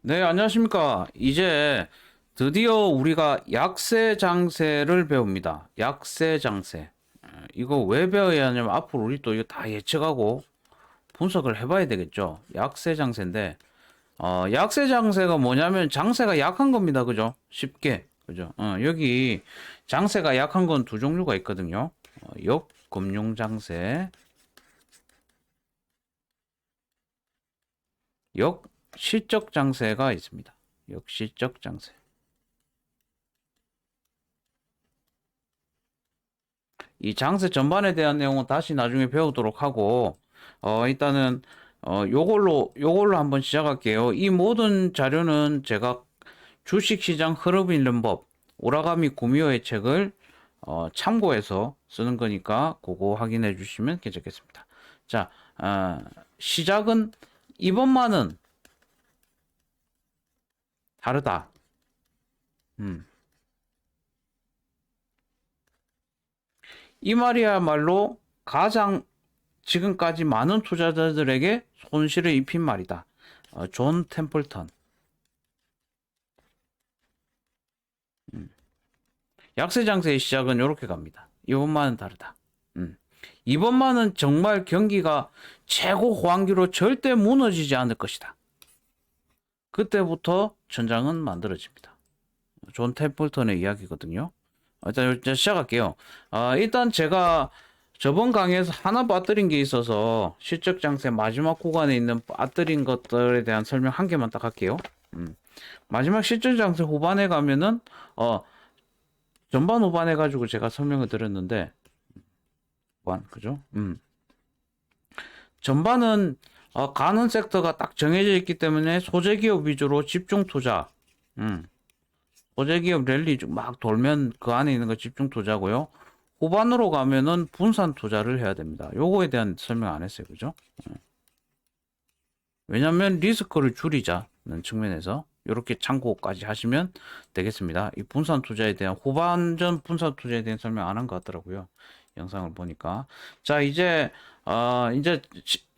네, 안녕하십니까. 이제 드디어 우리가 약세 장세를 배웁니다. 약세 장세. 이거 왜 배워야 하냐면 앞으로 우리 또 이거 다 예측하고 분석을 해봐야 되겠죠. 약세 장세인데, 약세 장세가 뭐냐면 장세가 약한 겁니다. 그죠? 쉽게. 그죠? 여기 장세가 약한 건 두 종류가 있거든요. 역금융 장세, 역시적 장세가 있습니다. 역시적 장세. 이 장세 전반에 대한 내용은 다시 나중에 배우도록 하고, 일단은, 요걸로 한번 시작할게요. 이 모든 자료는 제가 주식시장 흐름 읽는 법, 오라가미 구미호의 책을, 참고해서 쓰는 거니까, 그거 확인해 주시면 괜찮겠습니다. 자, 시작은 이번만은 다르다. 음. 이 말이야말로 가장 지금까지 많은 투자자들에게 손실을 입힌 말이다. 존 템플턴. 약세 장세의 시작은 이렇게 갑니다. 이번만은 다르다. 음. 이번만은 정말 경기가 최고 호황기로 절대 무너지지 않을 것이다. 그때부터 천장은 만들어집니다. 존 템플턴의 이야기거든요. 일단 시작할게요. 일단 제가 저번 강의에서 하나 빠뜨린 게 있어서 실적 장세 마지막 구간에 있는 빠뜨린 것들에 대한 설명 한 개만 딱 할게요. 마지막 실적 장세 후반에 가면은 전반 후반 해가지고 제가 설명을 드렸는데 후반 그죠? 전반은 가는 섹터가 딱 정해져 있기 때문에 소재 기업 위주로 집중 투자. 소재 기업 랠리 막 돌면 그 안에 있는 거 집중 투자고요. 후반으로 가면은 분산 투자를 해야 됩니다. 요거에 대한 설명 안 했어요. 그죠? 왜냐면 리스크를 줄이자는 측면에서 이렇게 참고까지 하시면 되겠습니다. 이 분산 투자에 대한 후반전 분산 투자에 대한 설명 안 한 것 같더라고요. 영상을 보니까. 자, 이제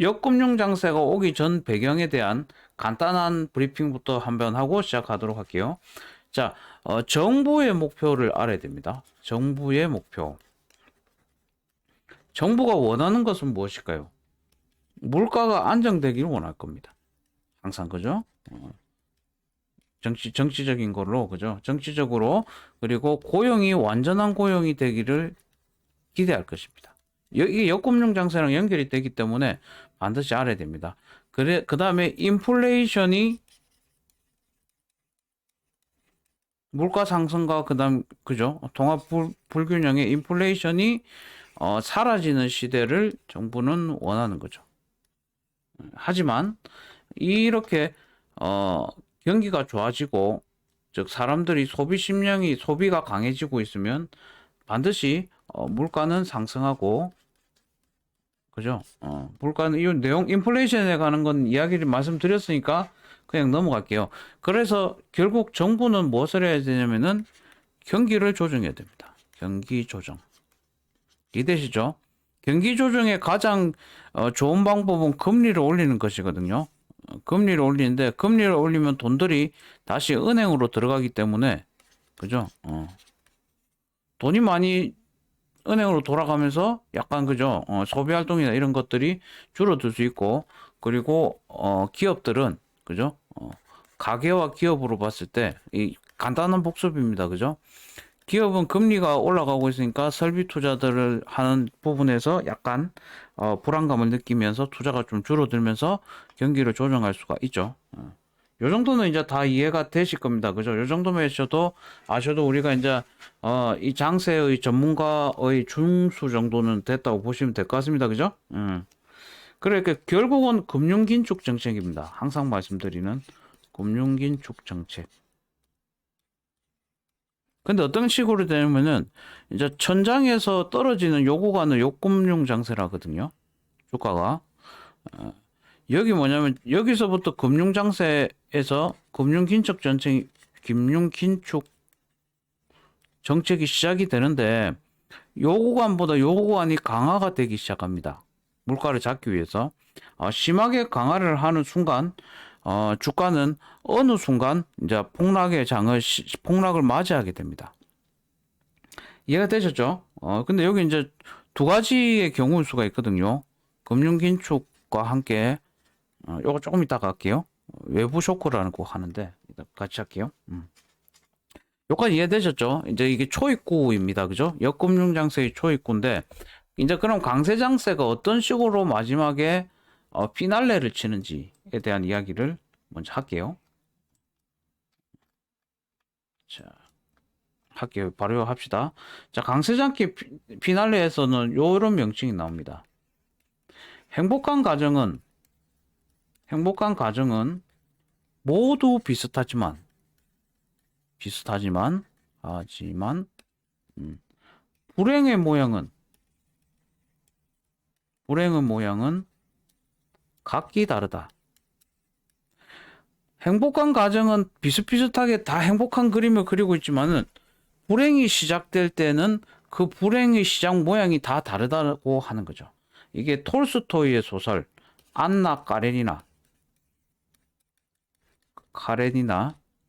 역금융 장세가 오기 전 배경에 대한 간단한 브리핑부터 한번 하고 시작하도록 할게요. 자, 정부의 목표를 알아야 됩니다. 정부의 목표. 정부가 원하는 것은 무엇일까요? 물가가 안정되기를 원할 겁니다. 항상 그죠? 정치적인 걸로 그죠? 정치적으로 그리고 고용이 완전한 고용이 되기를 기대할 것입니다. 이게 역금융 장세랑 연결이 되기 때문에 반드시 알아야 됩니다. 그다음에 인플레이션이 물가 상승과 그다음 그죠? 통합 불균형의 인플레이션이 사라지는 시대를 정부는 원하는 거죠. 하지만 이렇게 경기가 좋아지고 즉 사람들이 소비 심령이 소비가 강해지고 있으면 반드시 물가는 상승하고 그죠? 물가는 이 내용 인플레이션에 관한 건 이야기를 말씀드렸으니까 그냥 넘어갈게요. 그래서 결국 정부는 무엇을 해야 되냐면은 경기를 조정해야 됩니다. 경기 조정. 이해되시죠? 경기 조정의 가장 좋은 방법은 금리를 올리는 것이거든요. 금리를 올리는데 금리를 올리면 돈들이 다시 은행으로 들어가기 때문에 그죠? 돈이 많이 은행으로 돌아가면서 약간 그죠? 소비 활동이나 이런 것들이 줄어들 수 있고 그리고 기업들은 그죠? 가계와 기업으로 봤을 때 이 간단한 복습입니다. 그죠? 기업은 금리가 올라가고 있으니까 설비 투자들을 하는 부분에서 약간 불안감을 느끼면서 투자가 좀 줄어들면서 경기를 조정할 수가 있죠. 요 정도는 이제 다 이해가 되실 겁니다. 그죠? 요 정도만 아셔도 우리가 이제 이 장세의 전문가의 중수 정도는 됐다고 보시면 될 것 같습니다. 그죠? 그러니까 결국은 금융긴축 정책입니다. 항상 말씀드리는 금융긴축 정책. 근데 어떤 식으로 되냐면은 이제 천장에서 떨어지는 요구가는 역금융 장세라 하거든요. 주가가. 여기 뭐냐면 여기서부터 금융 장세에서 금융 긴축 정책이 시작이 되는데 요구관보다 요구관이 강화가 되기 시작합니다. 물가를 잡기 위해서 심하게 강화를 하는 순간 주가는 어느 순간 이제 폭락을 맞이하게 됩니다. 이해가 되셨죠? 근데 여기 이제 두 가지의 경우일 수가 있거든요. 금융 긴축과 함께, 요거 조금 이따가 할게요. 외부 쇼크라는 거 하는데, 이따 같이 할게요. 여기까지 이해되셨죠? 이제 이게 초입구입니다. 그죠? 역금융 장세의 초입구인데, 이제 그럼 강세 장세가 어떤 식으로 마지막에 피날레를 치는지에 대한 이야기를 먼저 할게요. 자, 할게요. 바로 합시다. 자, 강세 장기 피날레에서는 요런 명칭이 나옵니다. 행복한 가정은 모두 하지만 불행의 모양은 각기 다르다. 행복한 가정은 비슷비슷하게 다 행복한 그림을 그리고 있지만은 불행이 시작될 때는 그 불행의 시작 모양이 다 다르다고 하는 거죠. 이게 톨스토이의 소설 안나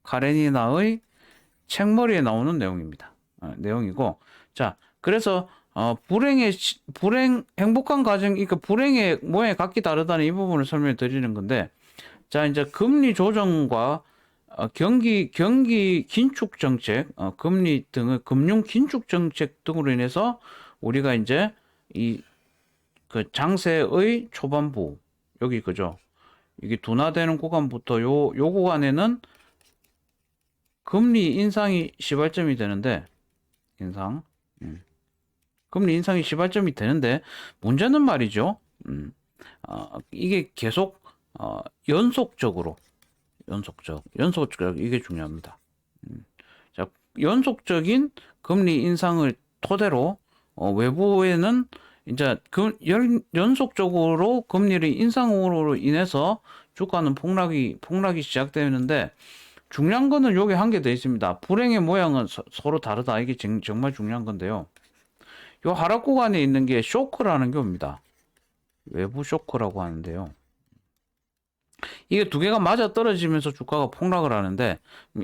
카레니나의 책머리에 나오는 내용입니다. 내용이고, 자, 그래서 행복한 가정, 그러니까 불행의 모양이 각기 다르다는 이 부분을 설명해 드리는 건데, 자, 이제 금리 조정과 경기 긴축 정책, 금리 등의 금융 긴축 정책 등으로 인해서 우리가 이제 그 장세의 초반부, 여기 그죠? 이게 둔화되는 구간부터 요 구간에는 금리 인상이 시발점이 되는데, 금리 인상이 시발점이 되는데, 문제는 말이죠. 이게 계속, 연속적, 이게 중요합니다. 자, 연속적인 금리 인상을 토대로, 외부에는 이제 연속적으로 금리를 인상으로 인해서 주가는 폭락이 시작되는데, 중요한 거는 여기 한 개 더 있습니다. 불행의 모양은 서로 다르다. 이게 정말 중요한 건데요. 요 하락 구간에 있는 게 쇼크라는 겁니다. 외부 쇼크라고 하는데요. 이게 두 개가 맞아 떨어지면서 주가가 폭락을 하는데,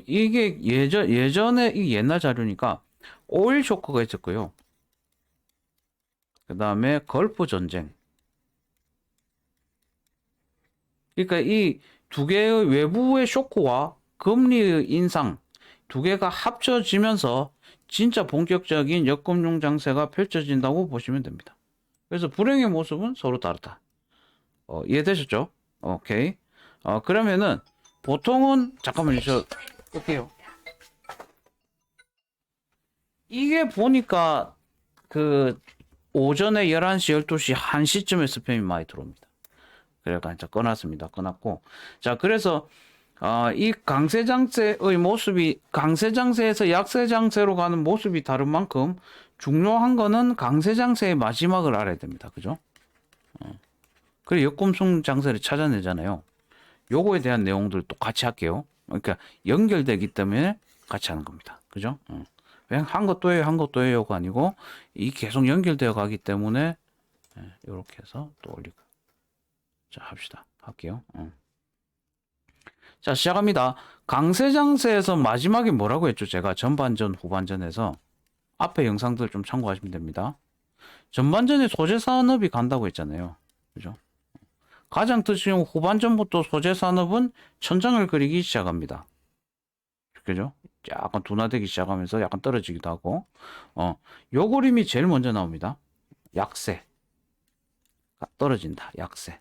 이게 예전에 이 옛날 자료니까 오일 쇼크가 있었고요. 그 다음에 걸프 전쟁. 그러니까 이 두 개의 외부의 쇼크와 금리의 인상 두 개가 합쳐지면서 진짜 본격적인 역금융 장세가 펼쳐진다고 보시면 됩니다. 그래서 불행의 모습은 서로 다르다. 이해되셨죠? 오케이. 그러면은 보통은 잠깐만요. 저 끌게요. 이게 보니까 그 오전에 11시, 12시, 1시쯤에 스팸이 많이 들어옵니다. 그래서 이제 끊었고. 자, 그래서 이 강세 장세의 모습이 강세 장세에서 약세 장세로 가는 모습이 다른 만큼 중요한 거는 강세 장세의 마지막을 알아야 됩니다. 그죠? 그래 역금융 장세를 찾아내잖아요. 요거에 대한 내용들도 같이 할게요. 그러니까 연결되기 때문에 같이 하는 겁니다. 그죠? 그냥 한 것도 해요가 아니고 이 계속 연결되어 가기 때문에 이렇게 해서 또 올리고. 자, 할게요. 자, 시작합니다. 강세 장세에서 마지막에 뭐라고 했죠? 제가 전반전, 후반전에서 앞에 영상들 좀 참고하시면 됩니다. 전반전에 소재 산업이 간다고 했잖아요. 그죠? 가장 특징은 후반전부터 소재 산업은 천장을 그리기 시작합니다. 그죠? 약간 둔화되기 시작하면서 약간 떨어지기도 하고, 요 그림이 제일 먼저 나옵니다. 약세. 떨어진다. 약세.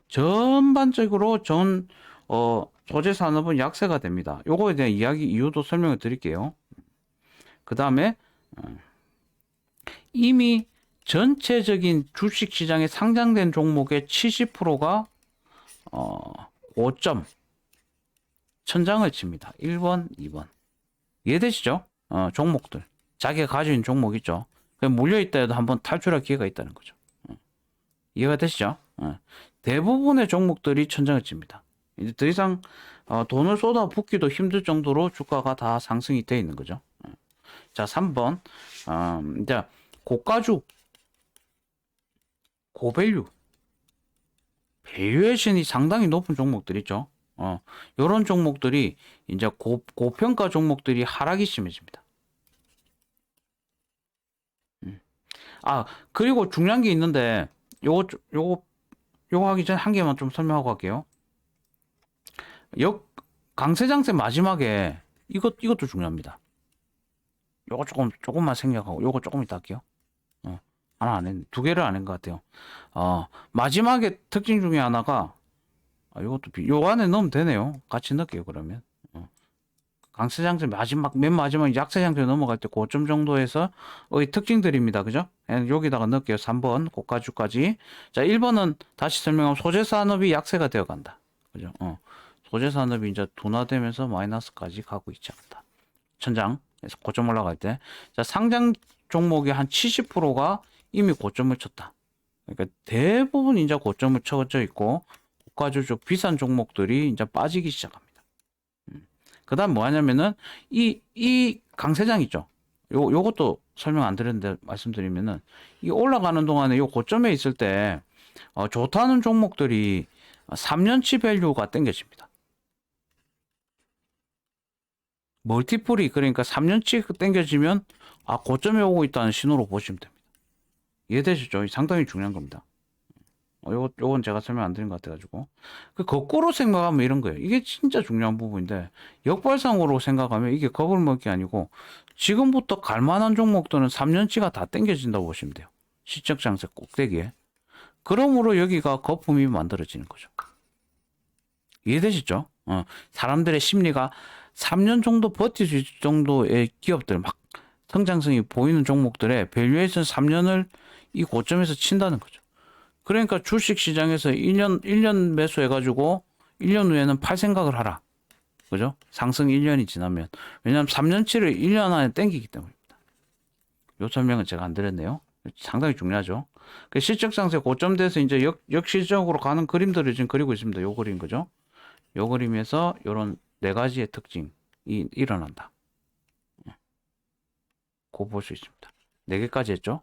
전반적으로 소재 산업은 약세가 됩니다. 요거에 대한 이유도 설명을 드릴게요. 그 다음에, 이미 전체적인 주식 시장에 상장된 종목의 70%가, 고점, 천장을 칩니다. 1번, 2번. 이해되시죠? 종목들. 자기가 가지고 있는 종목 있죠? 물려있다 해도 한번 탈출할 기회가 있다는 거죠. 이해가 되시죠? 대부분의 종목들이 천장을 칩니다. 이제 더 이상 돈을 쏟아붓기도 힘들 정도로 주가가 다 상승이 되어 있는 거죠. 자, 3번. 이제 고가주, 고밸류, 밸류에이션이 상당히 높은 종목들 있죠. 요런 종목들이 이제 고평가 종목들이 하락이 심해집니다. 아, 그리고 중요한 게 있는데, 요거 하기 전에 한 개만 좀 설명하고 갈게요. 강세장세 마지막에, 이것도 중요합니다. 요거 조금만 생략하고, 요거 조금 이따 할게요. 하나 안 했네. 두 개를 안 한 것 같아요. 마지막에 특징 중에 하나가, 요 안에 넣으면 되네요. 같이 넣을게요, 그러면. 강세장세 맨 마지막 약세장세 넘어갈 때 고점 정도에서 특징들입니다. 그죠? 여기다가 넣을게요. 3번 고가주까지. 자, 1번은 다시 설명하면 소재산업이 약세가 되어 간다. 그죠? 소재산업이 이제 둔화되면서 마이너스까지 가고 있지 않다. 천장에서 고점 올라갈 때. 자, 상장 종목의 한 70%가 이미 고점을 쳤다. 그러니까 대부분 이제 고점을 쳐져 있고, 고가주 쪽 비싼 종목들이 이제 빠지기 시작합니다. 그 다음 뭐 하냐면은, 이 강세장 있죠? 요것도 설명 안 드렸는데 말씀드리면은, 이 올라가는 동안에 요 고점에 있을 때, 좋다는 종목들이 3년치 밸류가 땡겨집니다. 멀티플이, 그러니까 3년치 땡겨지면, 고점에 오고 있다는 신호로 보시면 됩니다. 이해되시죠? 상당히 중요한 겁니다. 요건 제가 설명 안 드린 것 같아가지고. 거꾸로 생각하면 이런 거예요. 이게 진짜 중요한 부분인데, 역발상으로 생각하면 이게 겁을 먹을 게 아니고, 지금부터 갈 만한 종목들은 3년치가 다 땡겨진다고 보시면 돼요. 시적 장세 꼭대기에. 그러므로 여기가 거품이 만들어지는 거죠. 이해되시죠? 사람들의 심리가 3년 정도 버틸 수 있을 정도의 기업들, 막 성장성이 보이는 종목들의 밸류에이션 3년을 이 고점에서 친다는 거죠. 그러니까 주식 시장에서 1년 매수해가지고 1년 후에는 팔 생각을 하라. 그죠? 상승 1년이 지나면. 왜냐하면 3년치를 1년 안에 땡기기 때문입니다. 요 설명은 제가 안 드렸네요. 상당히 중요하죠. 실적 상세 고점 돼서 이제 역시적으로 가는 그림들을 지금 그리고 있습니다. 요 그림, 그죠? 요 그림에서 요런 네 가지의 특징이 일어난다. 그거 볼 수 있습니다. 네 개까지 했죠?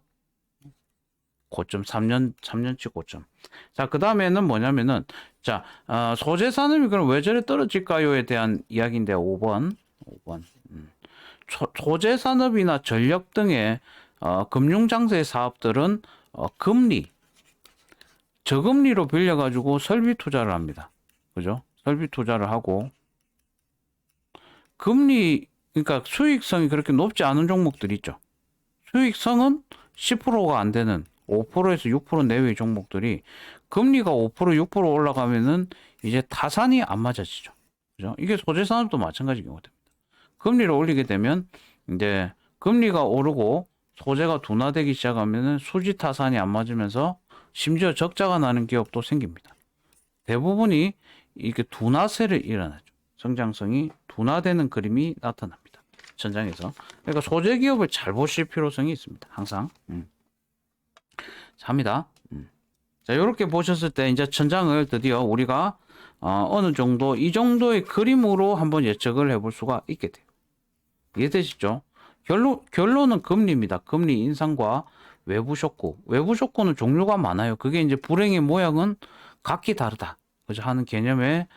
고점 3년치 고점. 자, 그 다음에는 뭐냐면은, 자, 소재 산업이 그럼 왜 저래 떨어질까요에 대한 이야기인데, 5번. 소재 산업이나 전력 등의 금융장세 사업들은 금리, 저금리로 빌려가지고 설비 투자를 합니다. 그죠? 설비 투자를 하고, 금리, 그러니까 수익성이 그렇게 높지 않은 종목들 있죠. 수익성은 10%가 안 되는 5%에서 6% 내외의 종목들이 금리가 5%, 6% 올라가면은 이제 타산이 안 맞아지죠. 그죠? 이게 소재산업도 마찬가지 경우가 됩니다. 금리를 올리게 되면 이제 금리가 오르고 소재가 둔화되기 시작하면은 수지 타산이 안 맞으면서 심지어 적자가 나는 기업도 생깁니다. 대부분이 이렇게 둔화세를 일어나죠. 성장성이 둔화되는 그림이 나타납니다. 전장에서. 그러니까 소재 기업을 잘 보실 필요성이 있습니다. 항상. 자, 합니다. 자, 이렇게 보셨을 때 이제 천장을 드디어 우리가 어느 정도 이 정도의 그림으로 한번 예측을 해볼 수가 있게 돼요. 이해되시죠? 결론은 금리입니다. 금리 인상과 외부 쇼크. 외부 쇼크는 종류가 많아요. 그게 이제 불행의 모양은 각기 다르다. 그죠? 하는 개념의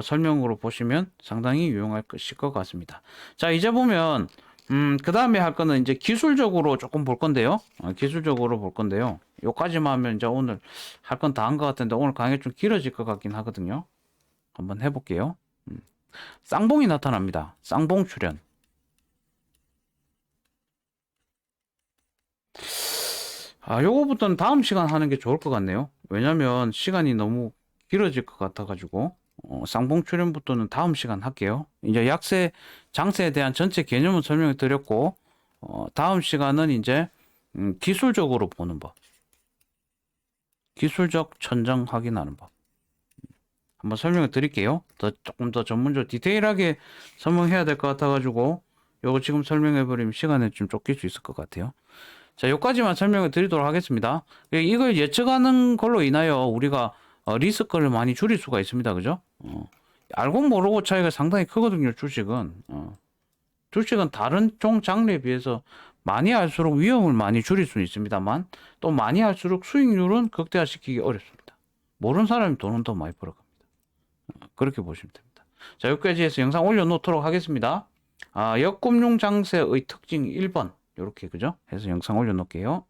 설명으로 보시면 상당히 유용할 것 같습니다. 자, 이제 보면 그 다음에 할 거는 이제 기술적으로 조금 볼 건데요. 기술적으로 볼 건데요. 요까지만 하면 이제 오늘 할 건 다 한 것 같은데 오늘 강의 좀 길어질 것 같긴 하거든요. 한번 해볼게요. 쌍봉이 나타납니다. 쌍봉 출현. 요거부터는 다음 시간 하는 게 좋을 것 같네요. 왜냐면 시간이 너무 길어질 것 같아가지고 쌍봉 출현부터는 다음 시간 할게요. 이제 약세, 장세에 대한 전체 개념을 설명을 드렸고 다음 시간은 이제 기술적으로 보는 법. 기술적 천장 확인하는 법. 한번 설명을 드릴게요. 조금 더 전문적으로 디테일하게 설명해야 될 것 같아가지고 요거 지금 설명해버리면 시간에 좀 쫓길 수 있을 것 같아요. 자, 여기까지만 설명을 드리도록 하겠습니다. 이걸 예측하는 걸로 인하여 우리가 리스크를 많이 줄일 수가 있습니다. 그죠? 알고 모르고 차이가 상당히 크거든요. 주식은. 주식은 다른 종 장르에 비해서 많이 할수록 위험을 많이 줄일 수는 있습니다만 또 많이 할수록 수익률은 극대화시키기 어렵습니다. 모르는 사람이 돈은 더 많이 벌어갑니다. 그렇게 보시면 됩니다. 자, 여기까지 해서 영상 올려놓도록 하겠습니다. 역금융 장세의 특징 1번. 이렇게, 그죠? 해서 영상 올려놓을게요.